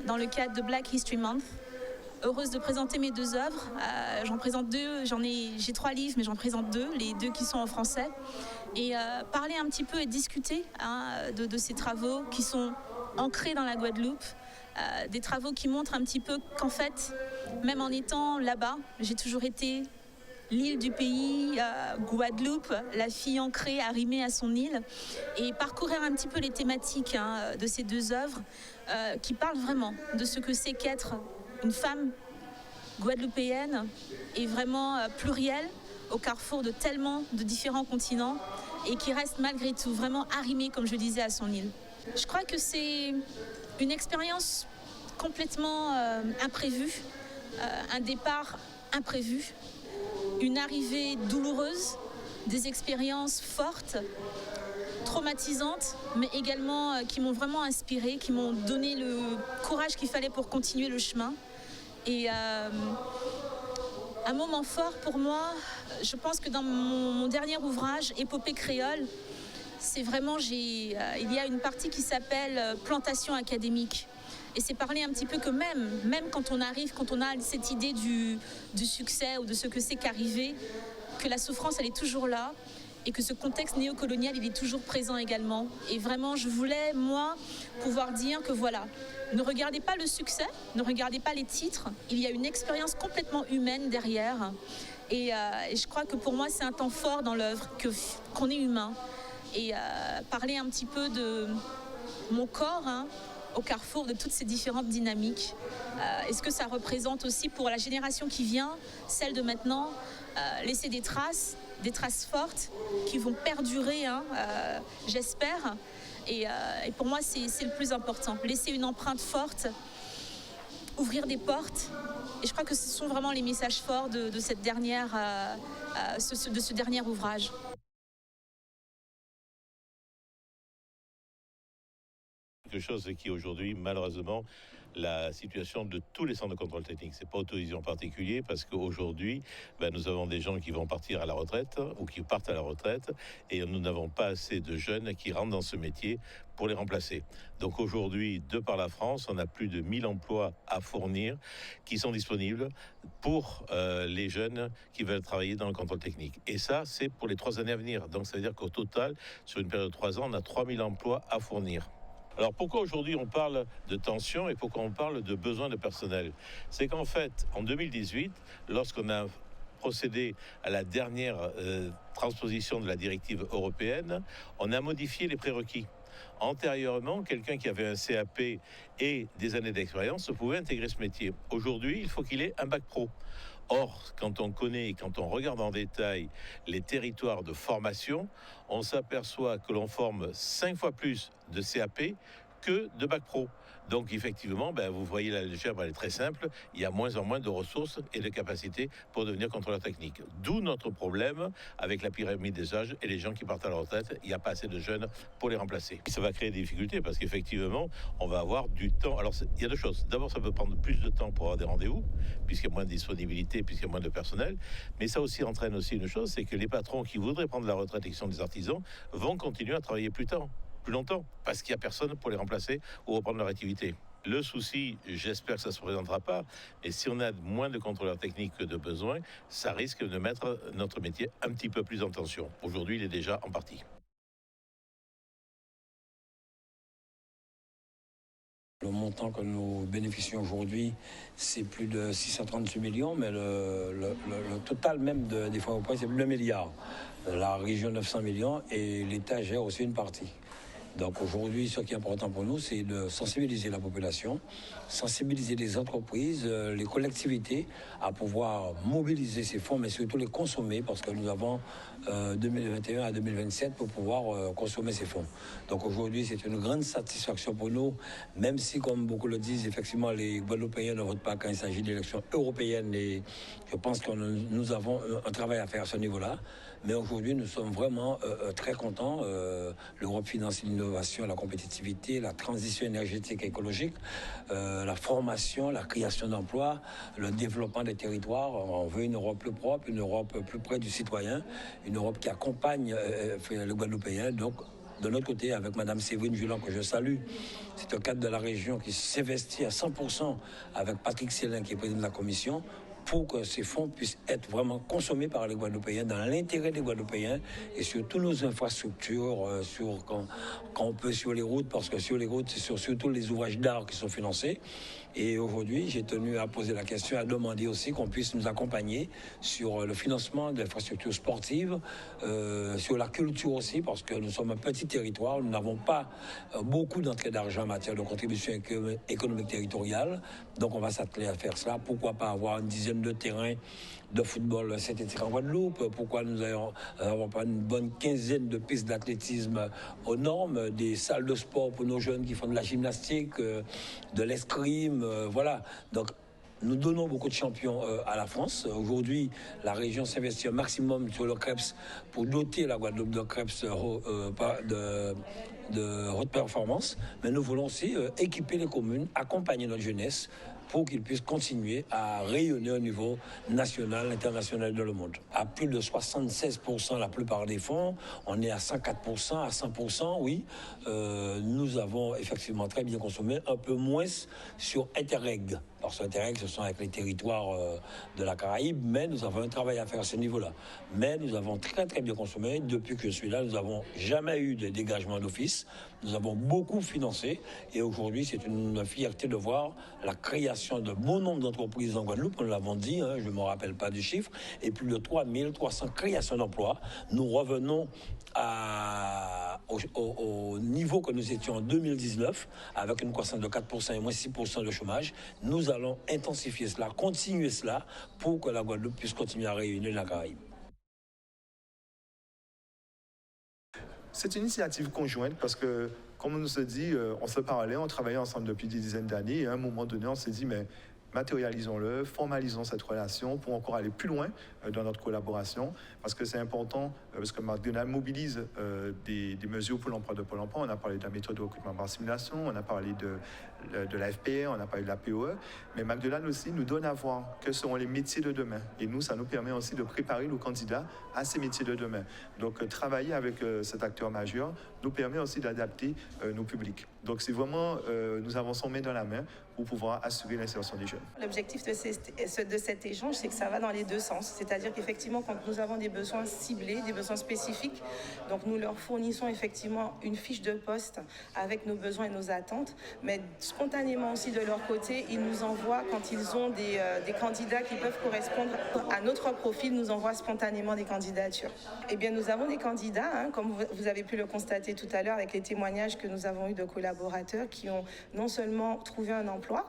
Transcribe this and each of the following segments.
dans le cadre de Black History Month. Heureuse de présenter mes 2 œuvres. J'en présente 2, j'ai 3 livres, mais j'en présente 2, les 2 qui sont en français. Et parler un petit peu et discuter de ces travaux qui sont ancrés dans la Guadeloupe. Des travaux qui montrent un petit peu qu'en fait, même en étant là-bas, j'ai toujours été l'île du pays, Guadeloupe, la fille ancrée, arrimée à son île, et parcourir un petit peu les thématiques de ces 2 œuvres qui parlent vraiment de ce que c'est qu'être une femme guadeloupéenne et vraiment plurielle au carrefour de tellement de différents continents et qui reste malgré tout vraiment arrimée, comme je disais, à son île. Je crois que c'est une expérience complètement imprévue, un départ imprévu, une arrivée douloureuse, des expériences fortes, traumatisantes, mais également qui m'ont vraiment inspirée, qui m'ont donné le courage qu'il fallait pour continuer le chemin. Et un moment fort pour moi, je pense que dans mon dernier ouvrage, Épopée créole, c'est vraiment, il y a une partie qui s'appelle Plantation académique. Et c'est parler un petit peu que même quand on arrive, quand on a cette idée du succès ou de ce que c'est qu'arriver, que la souffrance, elle est toujours là et que ce contexte néocolonial, il est toujours présent également. Et vraiment, je voulais, moi, pouvoir dire que voilà, ne regardez pas le succès, ne regardez pas les titres, il y a une expérience complètement humaine derrière. Et je crois que pour moi, c'est un temps fort dans l'œuvre, qu'on est humain. Et parler un petit peu de mon corps, au carrefour de toutes ces différentes dynamiques. Est-ce que ça représente aussi pour la génération qui vient, celle de maintenant, laisser des traces fortes qui vont perdurer, j'espère. Et pour moi, c'est le plus important. Laisser une empreinte forte, ouvrir des portes. Et je crois que ce sont vraiment les messages forts de ce dernier ouvrage. Quelque chose qui aujourd'hui, malheureusement, la situation de tous les centres de contrôle technique. C'est pas autorisé en particulier parce qu'aujourd'hui, nous avons des gens qui vont partir à la retraite ou qui partent à la retraite et nous n'avons pas assez de jeunes qui rentrent dans ce métier pour les remplacer. Donc aujourd'hui, de par la France, on a plus de 1000 emplois à fournir qui sont disponibles pour les jeunes qui veulent travailler dans le contrôle technique. Et ça, c'est pour les 3 années à venir. Donc ça veut dire qu'au total, sur une période de 3 ans, on a 3000 emplois à fournir. Alors pourquoi aujourd'hui on parle de tension et pourquoi on parle de besoin de personnel? C'est qu'en fait, en 2018, lorsqu'on a procédé à la dernière transposition de la directive européenne, on a modifié les prérequis. Antérieurement, quelqu'un qui avait un CAP et des années d'expérience pouvait intégrer ce métier. Aujourd'hui, il faut qu'il ait un bac pro. Or, quand on connaît et quand on regarde en détail les territoires de formation, on s'aperçoit que l'on forme 5 fois plus de CAP que de bac pro. Donc effectivement, vous voyez la légère, elle est très simple, il y a moins en moins de ressources et de capacités pour devenir contrôleur technique. D'où notre problème avec la pyramide des âges et les gens qui partent à la retraite, il n'y a pas assez de jeunes pour les remplacer. Ça va créer des difficultés parce qu'effectivement, on va avoir du temps. Alors il y a 2 choses. D'abord, ça peut prendre plus de temps pour avoir des rendez-vous, puisqu'il y a moins de disponibilité, puisqu'il y a moins de personnel. Mais ça aussi entraîne aussi une chose, c'est que les patrons qui voudraient prendre la retraite et qui sont des artisans vont continuer à travailler plus longtemps, parce qu'il n'y a personne pour les remplacer ou reprendre leur activité. Le souci, j'espère que ça ne se présentera pas, mais si on a moins de contrôleurs techniques que de besoin, ça risque de mettre notre métier un petit peu plus en tension. Aujourd'hui, il est déjà en partie. Le montant que nous bénéficions aujourd'hui, c'est plus de 638 millions, mais le total même des fonds européens, c'est plus de 1 milliard. La région 900 millions et l'État gère aussi une partie. Donc aujourd'hui, ce qui est important pour nous, c'est de sensibiliser la population, sensibiliser les entreprises, les collectivités à pouvoir mobiliser ces fonds, mais surtout les consommer, parce que nous avons 2021 à 2027 pour pouvoir consommer ces fonds. Donc aujourd'hui, c'est une grande satisfaction pour nous, même si, comme beaucoup le disent, effectivement, les Guadeloupéens ne votent pas quand il s'agit d'élections européennes, et je pense que nous avons un travail à faire à ce niveau-là. Mais aujourd'hui, nous sommes vraiment très contents. L'Europe finance l'innovation, la compétitivité, la transition énergétique et écologique, la formation, la création d'emplois, le développement des territoires. On veut une Europe plus propre, une Europe plus près du citoyen, une Europe qui accompagne le Guadeloupéen. Donc, De notre côté, avec Mme Séverine Julan, que je salue, c'est un cadre de la région qui s'investit à 100% avec Patrick Célin, qui est président de la commission, pour que ces fonds puissent être vraiment consommés par les Guadeloupéens dans l'intérêt des Guadeloupéens et sur toutes nos infrastructures, quand on peut sur les routes, parce que sur les routes, c'est surtout les ouvrages d'art qui sont financés. Et aujourd'hui, j'ai tenu à poser la question, à demander aussi qu'on puisse nous accompagner sur le financement d'infrastructures sportives, sur la culture aussi, parce que nous sommes un petit territoire, nous n'avons pas beaucoup d'entrées d'argent en matière de contribution économique territoriale. Donc on va s'atteler à faire cela. Pourquoi pas avoir une dizaine de terrains de football synthétique en Guadeloupe? Pourquoi nous n'avons pas une bonne quinzaine de pistes d'athlétisme aux normes, des salles de sport pour nos jeunes qui font de la gymnastique, de l'escrime, voilà. Donc nous donnons beaucoup de champions à la France. Aujourd'hui, la région s'investit un maximum sur le CREPS pour doter la Guadeloupe de CREPS de haute performance. Mais nous voulons aussi équiper les communes, accompagner notre jeunesse pour qu'ils puissent continuer à rayonner au niveau national, international dans le monde. À plus de 76% la plupart des fonds, on est à 104%, à 100%, oui. Nous avons effectivement très bien consommé, un peu moins sur Interreg. Parce que Interreg, ce sont avec les territoires de la Caraïbe, mais nous avons un travail à faire à ce niveau-là. Mais nous avons très très bien consommé. Depuis que je suis là, nous n'avons jamais eu de dégagement d'office. Nous avons beaucoup financé et aujourd'hui, c'est une fierté de voir la création de bon nombre d'entreprises en Guadeloupe. Nous l'avons dit, je ne me rappelle pas du chiffre, et plus de 3300 créations d'emplois. Nous revenons au niveau que nous étions en 2019, avec une croissance de 4% et moins 6% de chômage. Nous allons intensifier cela, continuer cela, pour que la Guadeloupe puisse continuer à rayonner la Caraïbe. C'est une initiative conjointe parce que, comme on nous a dit, on se parlait, on travaillait ensemble depuis des dizaines d'années et à un moment donné, on s'est dit, mais matérialisons-le, formalisons cette relation pour encore aller plus loin dans notre collaboration parce que c'est important, parce que McDonald's mobilise des mesures pour l'emploi de Pôle emploi. On a parlé de la méthode de recrutement par simulation, on a parlé de la FPR, on a parlé de la POE, mais McDonald's aussi nous donne à voir quels seront les métiers de demain. Et nous, ça nous permet aussi de préparer nos candidats à ces métiers de demain. Donc, travailler avec cet acteur majeur nous permet aussi d'adapter nos publics. Donc, c'est vraiment, nous avançons main dans la main pour pouvoir assurer l'insertion des jeunes. L'objectif de cet échange, c'est que ça va dans les deux sens. C'est-à-dire qu'effectivement, quand nous avons des besoins ciblés, des besoins spécifiques, donc nous leur fournissons effectivement une fiche de poste avec nos besoins et nos attentes, mais spontanément aussi de leur côté, ils nous envoient, quand ils ont des candidats qui peuvent correspondre à notre profil, nous envoient spontanément des candidatures. Eh bien, nous avons des candidats, comme vous avez pu le constater tout à l'heure avec les témoignages que nous avons eus de collaborateurs qui ont non seulement trouvé un emploi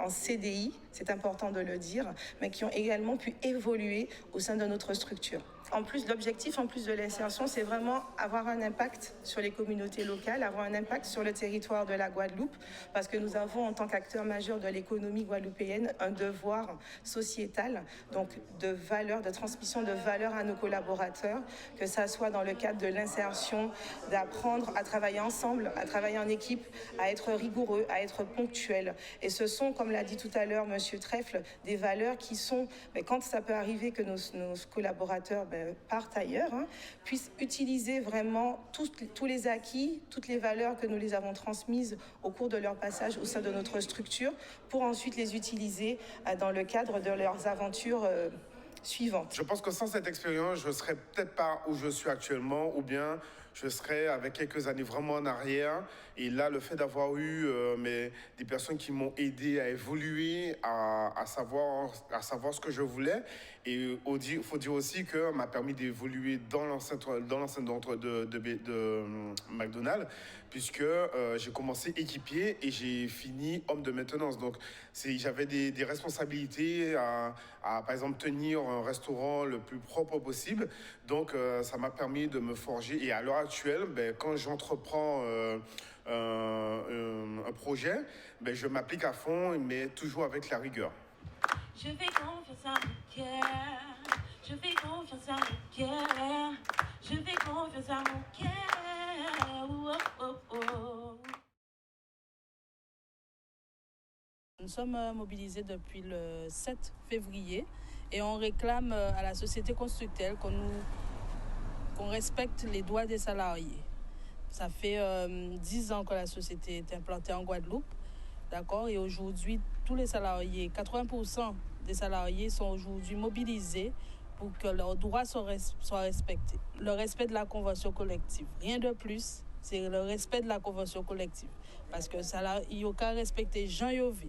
en CDI, c'est important de le dire, mais qui ont également pu évoluer au sein de notre structure. En plus, l'objectif, en plus de l'insertion, c'est vraiment avoir un impact sur les communautés locales, avoir un impact sur le territoire de la Guadeloupe, parce que nous avons, en tant qu'acteur majeur de l'économie guadeloupéenne, un devoir sociétal, donc de valeur, de transmission de valeur à nos collaborateurs, que ça soit dans le cadre de l'insertion, d'apprendre à travailler ensemble, à travailler en équipe, à être rigoureux, à être ponctuel. Et ce sont, comme l'a dit tout à l'heure Monsieur Trèfle, des valeurs qui sont, quand ça peut arriver que nos collaborateurs partent ailleurs, puissent utiliser vraiment tous les acquis, toutes les valeurs que nous les avons transmises au cours de leur passage au sein de notre structure pour ensuite les utiliser dans le cadre de leurs aventures suivantes. Je pense que sans cette expérience, je ne serais peut-être pas où je suis actuellement, ou bien je serais avec quelques années vraiment en arrière. Et là, le fait d'avoir eu des personnes qui m'ont aidé à évoluer, à savoir ce que je voulais. Et il faut dire aussi que m'a permis d'évoluer dans l'enceinte de McDonald's, puisque j'ai commencé équipier et j'ai fini homme de maintenance. Donc, j'avais des responsabilités à, par exemple, tenir un restaurant le plus propre possible. Donc, ça m'a permis de me forger. Et à l'heure actuelle, quand j'entreprends un projet, je m'applique à fond, mais toujours avec la rigueur. Je fais confiance à mon cœur, je fais confiance à mon cœur, je fais confiance à mon cœur. Oh, oh, oh. Nous sommes mobilisés depuis le 7 février et on réclame à la société constructelle qu'on respecte les droits des salariés. Ça fait 10 ans que la société est implantée en Guadeloupe. D'accord? Et aujourd'hui, tous les salariés, 80% des salariés sont aujourd'hui mobilisés pour que leurs droits soient respectés. Le respect de la convention collective. Rien de plus, c'est le respect de la convention collective. Parce que il n'y a qu'à respecter Jean Yovi.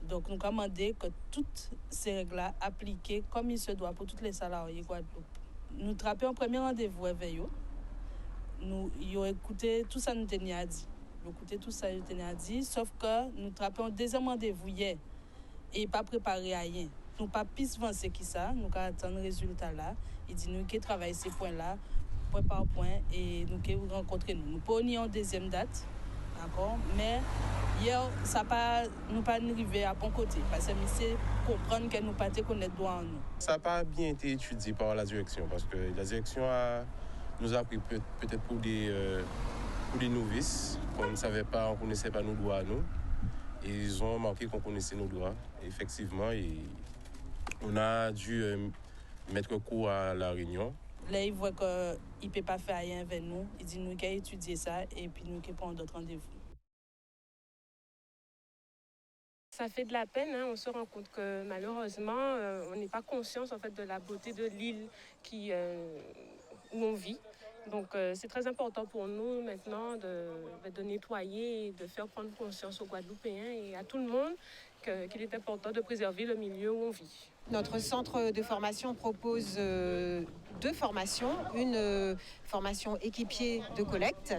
Donc, nous commandons que toutes ces règles-là appliquées comme il se doit pour tous les salariés Guadeloupe. Nous trappons un premier rendez-vous avec eux. Nous avons écouté tout ça nous tenait à dire. Sauf que nous trappons un deuxième rendez-vous hier et pas préparé à rien. Nous pas plus avancé qui ça, nous attendons le résultat là. Il dit nous qui travaillons ces points-là, point par point, et nous qui rencontrer nous. Nous pas en deuxième date, d'accord, mais hier, ça pas, nous pas arrivé à bon côté, parce que c'est comprendre que nous pas connaître droit en nous. Ça n'a pas bien été étudié par la direction, parce que la direction nous a pris peut-être pour des novices, qu'on ne savait pas, on ne connaissait pas nos droits à nous. Et ils ont remarqué qu'on connaissait nos droits, effectivement, et on a dû mettre cours à la réunion. Là, ils voient qu'il ne peut pas faire rien avec nous. Ils disent nous qu'à étudier ça et puis nous qu'à prendre d'autres rendez-vous. Ça fait de la peine, hein. On se rend compte que malheureusement, on n'est pas conscient en fait, de la beauté de l'île où on vit. Donc c'est très important pour nous maintenant de nettoyer et de faire prendre conscience aux Guadeloupéens et à tout le monde qu'il est important de préserver le milieu où on vit. Notre centre de formation propose 2 formations, une formation équipier de collecte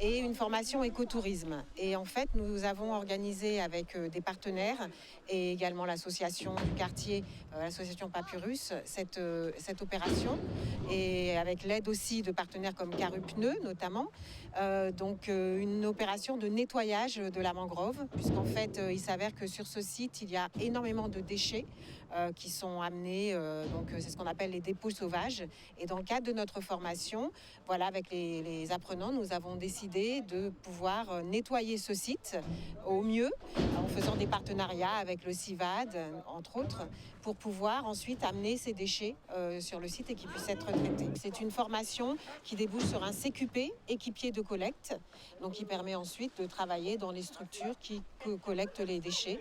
et une formation écotourisme. Et en fait, nous avons organisé avec des partenaires et également l'association du quartier, l'association Papyrus, cette opération, et avec l'aide aussi de partenaires comme Carupneu notamment. Donc une opération de nettoyage de la mangrove, puisqu'en fait il s'avère que sur ce site il y a énormément de déchets qui sont amenés, donc c'est ce qu'on appelle les dépôts sauvages. Et dans le cadre de notre formation, voilà, avec les apprenants, nous avons décidé de pouvoir nettoyer ce site au mieux, en faisant des partenariats avec le CIVAD, entre autres, pour pouvoir ensuite amener ces déchets sur le site et qu'ils puissent être traités. C'est une formation qui débouche sur un CQP, équipier de collecte, donc qui permet ensuite de travailler dans les structures qui collectent les déchets,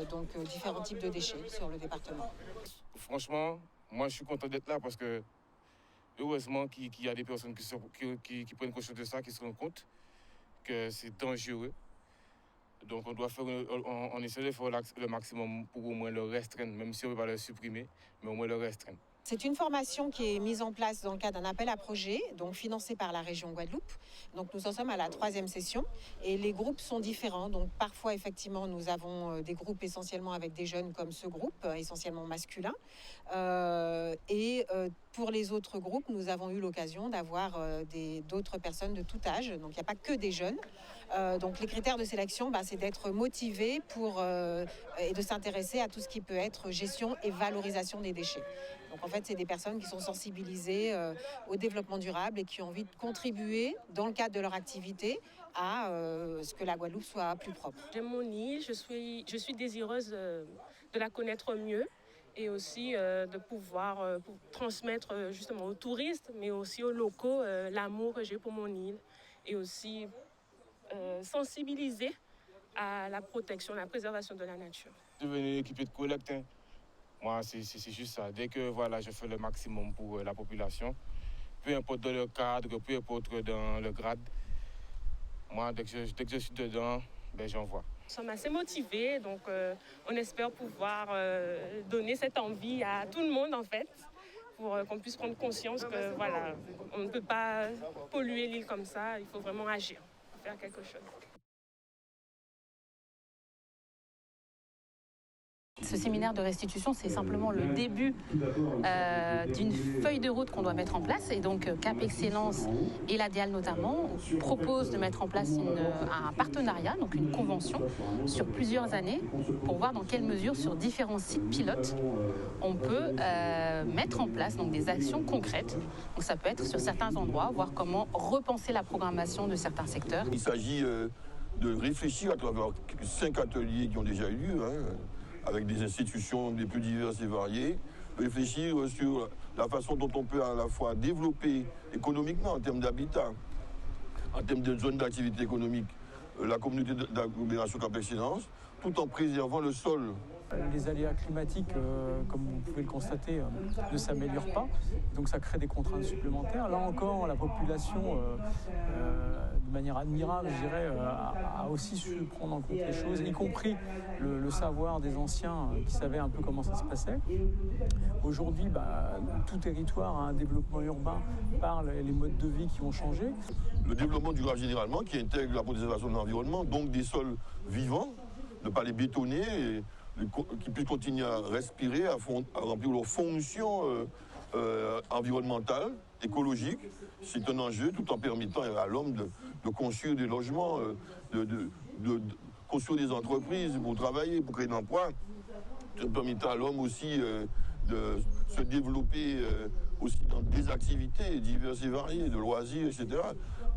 donc différents types de déchets sur le département. Franchement, moi je suis content d'être là parce que heureusement qu'il y a des personnes qui prennent conscience de ça, qui se rendent compte que c'est dangereux. Donc on essaie de faire le maximum pour au moins le restreindre, même si on ne va pas le supprimer, mais au moins le restreindre. C'est une formation qui est mise en place dans le cadre d'un appel à projet, donc financé par la région Guadeloupe. Donc nous en sommes à la 3e session et les groupes sont différents. Donc parfois effectivement nous avons des groupes essentiellement avec des jeunes comme ce groupe, essentiellement masculin. Et pour les autres groupes, nous avons eu l'occasion d'avoir d'autres personnes de tout âge. Donc il n'y a pas que des jeunes. Donc les critères de sélection, c'est d'être motivé et de s'intéresser à tout ce qui peut être gestion et valorisation des déchets. Donc en fait, c'est des personnes qui sont sensibilisées au développement durable et qui ont envie de contribuer dans le cadre de leur activité à ce que la Guadeloupe soit plus propre. J'aime mon île, je suis désireuse de la connaître mieux et aussi de pouvoir transmettre justement aux touristes, mais aussi aux locaux, l'amour que j'ai pour mon île et aussi sensibiliser à la protection, la préservation de la nature. Devenir équipé de collecte, hein. Moi, c'est juste ça. Dès que voilà, je fais le maximum pour la population, peu importe dans le cadre, peu importe dans le grade, moi, dès que je suis dedans, j'envoie. Nous sommes assez motivés, donc on espère pouvoir donner cette envie à tout le monde, en fait, pour qu'on puisse prendre conscience que voilà, on ne peut pas polluer l'île comme ça, il faut vraiment agir, faire quelque chose. Ce séminaire de restitution, c'est simplement le début d'une feuille de route qu'on doit mettre en place. Et donc, Cap Excellence et la DIAL notamment proposent de mettre en place un partenariat, donc une convention, sur plusieurs années pour voir dans quelle mesure, sur différents sites pilotes, on peut mettre en place donc, des actions concrètes. Donc, ça peut être sur certains endroits, voir comment repenser la programmation de certains secteurs. Il s'agit de réfléchir à travers 5 ateliers qui ont déjà eu lieu, avec des institutions les plus diverses et variées, réfléchir sur la façon dont on peut à la fois développer économiquement en termes d'habitat en termes de zone d'activité économique la communauté d'agglomération Cap Excellence, tout en préservant le sol. Les aléas climatiques, comme vous pouvez le constater, ne s'améliorent pas. Donc ça crée des contraintes supplémentaires. Là encore, la population, de manière admirable, je dirais, a aussi su prendre en compte les choses, y compris le savoir des anciens qui savaient un peu comment ça se passait. Aujourd'hui, tout territoire a un développement urbain par les modes de vie qui ont changé. Le développement durable généralement, qui intègre la préservation de l'environnement, donc des sols vivants, ne pas les bétonner, qui puissent continuer à respirer, à remplir leurs fonctions environnementales, écologiques. C'est un enjeu tout en permettant à l'homme de construire des logements, de construire des entreprises pour travailler, pour créer de l'emploi, tout en permettant à l'homme aussi de se développer aussi dans des activités diverses et variées, de loisirs, etc.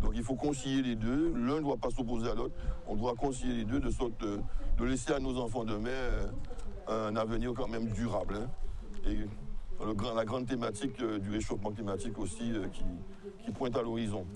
Donc il faut concilier les deux. L'un ne doit pas s'opposer à l'autre. On doit concilier les deux de sorte de laisser à nos enfants demain un avenir quand même durable. Et la grande thématique du réchauffement climatique aussi qui pointe à l'horizon.